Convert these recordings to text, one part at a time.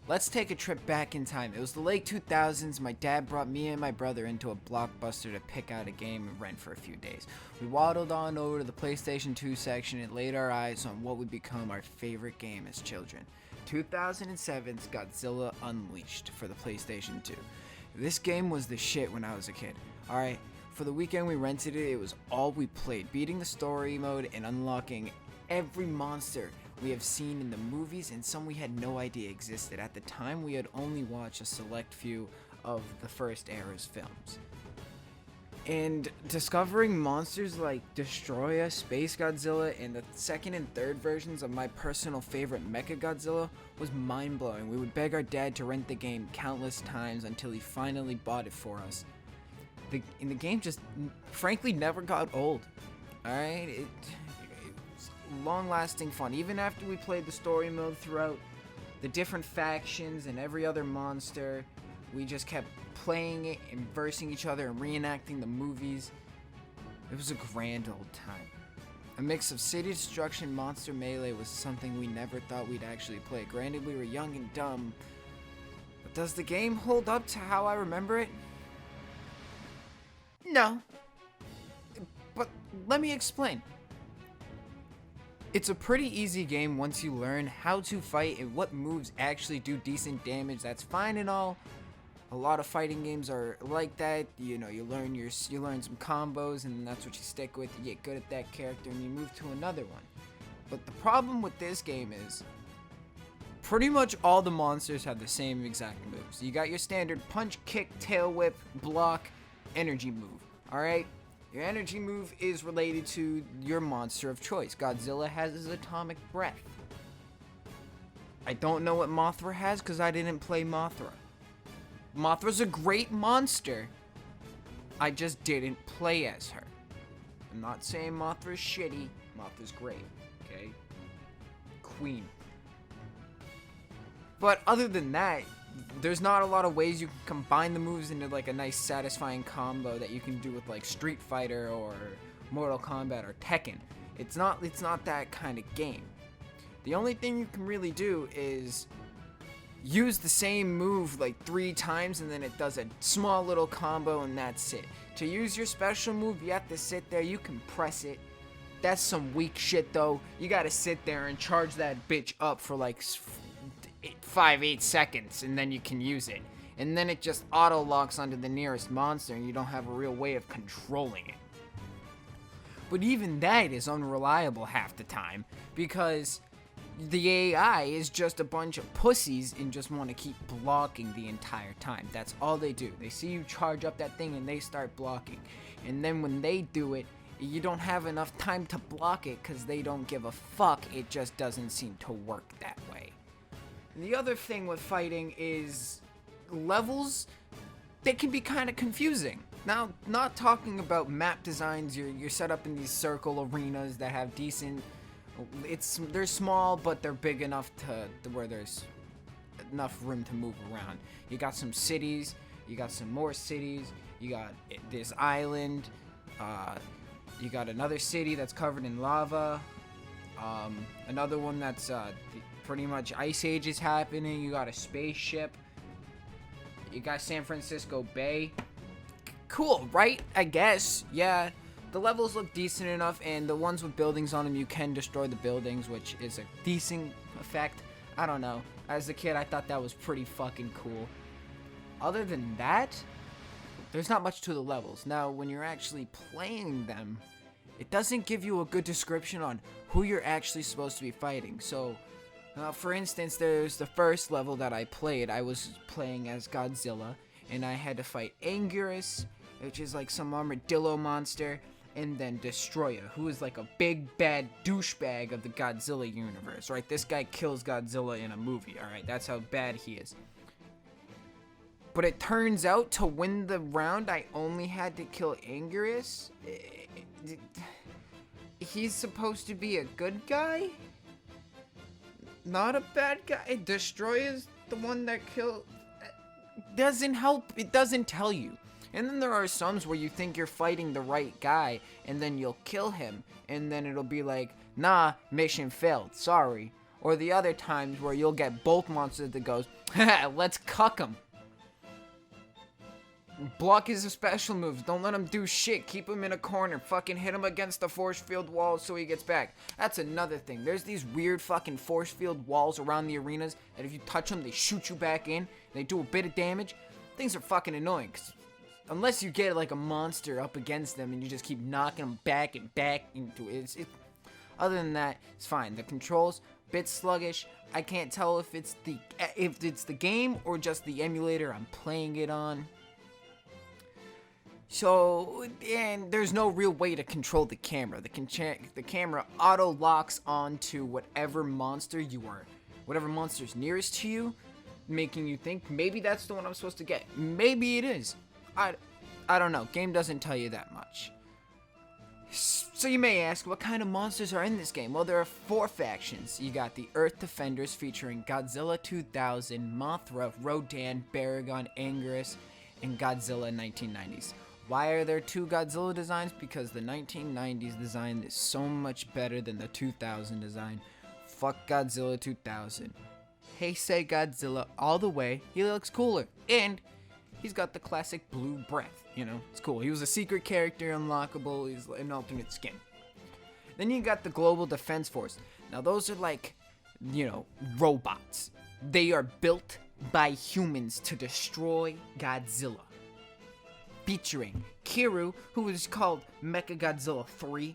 Let's take a trip back in time. It was the late 2000s. My dad brought me and my brother into a Blockbuster to pick out a game and rent for a few days. We waddled on over to the PlayStation 2 section and laid our eyes on what would become our favorite game as children. 2007's Godzilla Unleashed for the PlayStation 2. This game was the shit when I was a kid. Alright, for the weekend we rented it, it was all we played, beating the story mode and unlocking every monster we have seen in the movies and some we had no idea existed. At the time, we had only watched a select few of the first era's films. And discovering monsters like Destroya, Space Godzilla, and the second and third versions of my personal favorite Mecha Godzilla was mind-blowing. We would beg our dad to rent the game countless times until he finally bought it for us. The game just, frankly, never got old. Alright? It was long-lasting fun. Even after we played the story mode throughout the different factions and every other monster, we just kept playing it and versing each other and reenacting the movies. It was a grand old time. A mix of city destruction monster melee was something we never thought we'd actually play. Granted, we were young and dumb, but does the game hold up to how I remember it? No. But let me explain. It's a pretty easy game once you learn how to fight and what moves actually do decent damage. That's fine and all. A lot of fighting games are like that. You know, you learn some combos and that's what you stick with. You get good at that character and you move to another one. But the problem with this game is pretty much all the monsters have the same exact moves. You got your standard punch, kick, tail whip, block, energy move. Alright? Your energy move is related to your monster of choice. Godzilla has his atomic breath. I don't know what Mothra has because I didn't play Mothra. Mothra's a great monster. I just didn't play as her. I'm not saying Mothra's shitty. Mothra's great. Okay? Queen. But other than that, there's not a lot of ways you can combine the moves into like a nice satisfying combo that you can do with like Street Fighter or Mortal Kombat or Tekken. It's not that kind of game. The only thing you can really do is use the same move like 3 times and then it does a small little combo and that's it. To use your special move, you have to sit there, you can press it. That's some weak shit though. You gotta sit there and charge that bitch up for like 5-8 seconds and then you can use it. And then it just auto locks onto the nearest monster and you don't have a real way of controlling it. But even that is unreliable half the time because the AI is just a bunch of pussies and just want to keep blocking the entire time. That's all they do. They see you charge up that thing and they start blocking. And then when they do it, you don't have enough time to block it because they don't give a fuck. It just doesn't seem to work that way. And the other thing with fighting is levels, they can be kind of confusing. Now, not talking about map designs, you're set up in these circle arenas that have decent... they're small, but they're big enough to where there's enough room to move around. You got some cities, you got some more cities, you got this island, you got another city that's covered in lava, another one that's pretty much Ice Age is happening, you got a spaceship, you got San Francisco Bay. Cool, right? I guess, yeah. The levels look decent enough, and the ones with buildings on them, you can destroy the buildings, which is a decent effect. I don't know. As a kid, I thought that was pretty fucking cool. Other than that, there's not much to the levels. Now, when you're actually playing them, it doesn't give you a good description on who you're actually supposed to be fighting. So, for instance, there's the first level that I played. I was playing as Godzilla, and I had to fight Anguirus, which is like some armadillo monster, and then Destroya, who is like a big bad douchebag of the Godzilla universe, right? This guy kills Godzilla in a movie, alright? That's how bad he is. But it turns out to win the round, I only had to kill Anguirus. He's supposed to be a good guy? Not a bad guy? Destroya's the one that killed... Doesn't help, it doesn't tell you. And then there are some where you think you're fighting the right guy, and then you'll kill him, and then it'll be like, nah, mission failed, sorry. Or the other times where you'll get both monsters that goes, let's cuck them. Block his special moves. Don't let him do shit. Keep him in a corner. Fucking hit him against the force field wall so he gets back. That's another thing. There's these weird fucking force field walls around the arenas, and if you touch them, they shoot you back in. They do a bit of damage. Things are fucking annoying. Unless you get like a monster up against them and you just keep knocking them back and back into it. Other than that, it's fine. The controls, bit sluggish. I can't tell if it's the game or just the emulator I'm playing it on. So, and there's no real way to control the camera. The camera auto locks onto whatever monster's nearest to you, making you think maybe that's the one I'm supposed to get. Maybe it is. I don't know. Game doesn't tell you that much. So you may ask, what kind of monsters are in this game? Well, there are 4 factions. You got the Earth Defenders featuring Godzilla 2000, Mothra, Rodan, Baragon, Anguirus, and Godzilla 1990s. Why are there 2 Godzilla designs? Because the 1990s design is so much better than the 2000 design. Fuck Godzilla 2000. Heisei Godzilla all the way. He looks cooler. And he's got the classic blue breath. You know, it's cool. He was a secret character, unlockable. He's an alternate skin. Then you got the Global Defense Force. Now those are like, you know, robots. They are built by humans to destroy Godzilla. Featuring Kiru, who is called Mechagodzilla 3.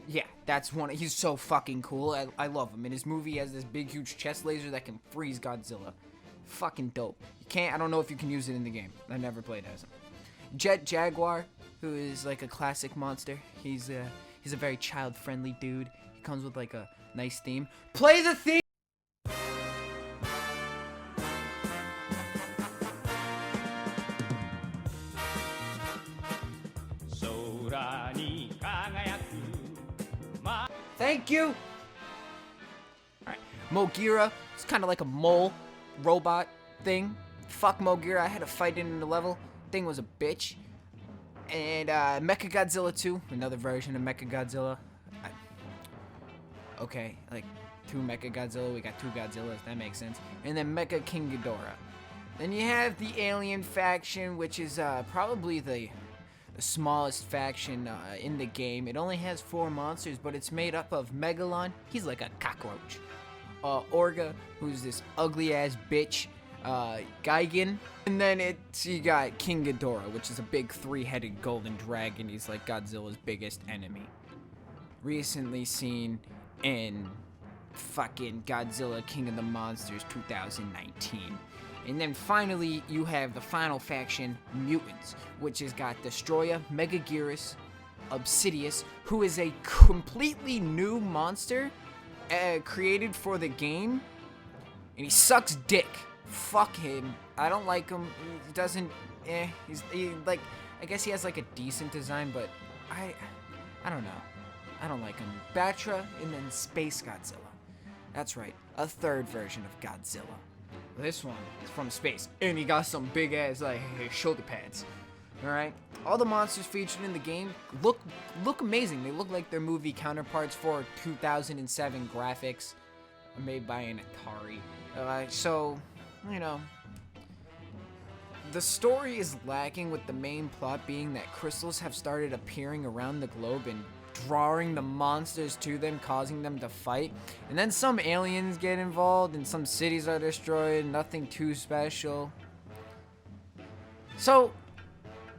Yeah, that's one. He's so fucking cool. I love him. In his movie, he has this big, huge chest laser that can freeze Godzilla. Fucking dope. You can't. I don't know if you can use it in the game. I never played as him. Jet Jaguar, who is like a classic monster. He's a very child-friendly dude. He comes with like a nice theme. Play the theme. Thank you! Alright, Mogira, it's kind of like a mole robot thing. Fuck Mogira, I had to fight it in the level. Thing was a bitch. And Mechagodzilla 2, another version of Mechagodzilla. Okay, like 2 Mechagodzilla, we got 2 Godzillas, that makes sense. And then Mecha King Ghidorah. Then you have the Alien faction, which is probably the smallest faction in the game. It only has 4 monsters, but it's made up of Megalon. He's like a cockroach. Orga, who's this ugly ass bitch. Gigan. And then you got King Ghidorah, which is a big 3-headed golden dragon. He's like Godzilla's biggest enemy. Recently seen in fucking Godzilla King of the Monsters 2019. And then finally, you have the final faction, Mutants, which has got Destroya, Megaguirus, Obsidius, who is a completely new monster created for the game, and he sucks dick. Fuck him. I don't like him. He doesn't. Like. I guess he has like a decent design, but I don't know. I don't like him. Batra, and then Space Godzilla. That's right, a 3rd version of Godzilla. This one is from space, and he got some big ass like shoulder pads. All right, all the monsters featured in the game look amazing. They look like their movie counterparts for 2007 graphics, made by an Atari. So, you know, the story is lacking, with the main plot being that crystals have started appearing around the globe and drawing the monsters to them, causing them to fight. And then some aliens get involved and some cities are destroyed. Nothing too special. So,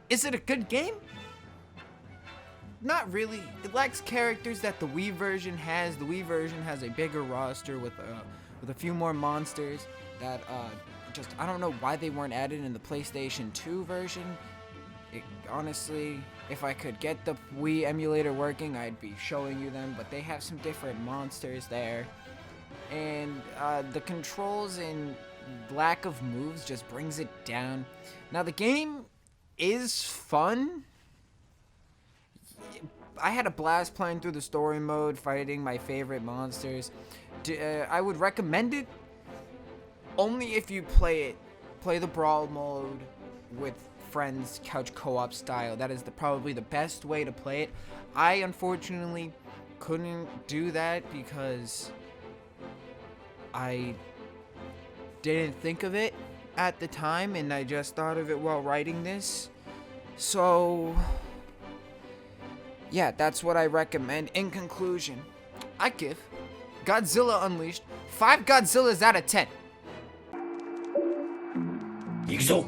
is it a good game? Not really. It lacks characters that the Wii version has. The Wii version has a bigger roster with a few more monsters that I don't know why they weren't added in the PlayStation 2 version. Honestly, if I could get the Wii emulator working, I'd be showing you them, but they have some different monsters there. And the controls and lack of moves just brings it down. Now, the game is fun. I had a blast playing through the story mode, fighting my favorite monsters. I would recommend it only if you play the brawl mode with friends, couch co-op style. That is probably the best way to play it. I unfortunately couldn't do that because I didn't think of it at the time, and I just thought of it while writing this. So, yeah, that's what I recommend. In conclusion, I give Godzilla Unleashed 5 Godzillas out of 10. 行くぞ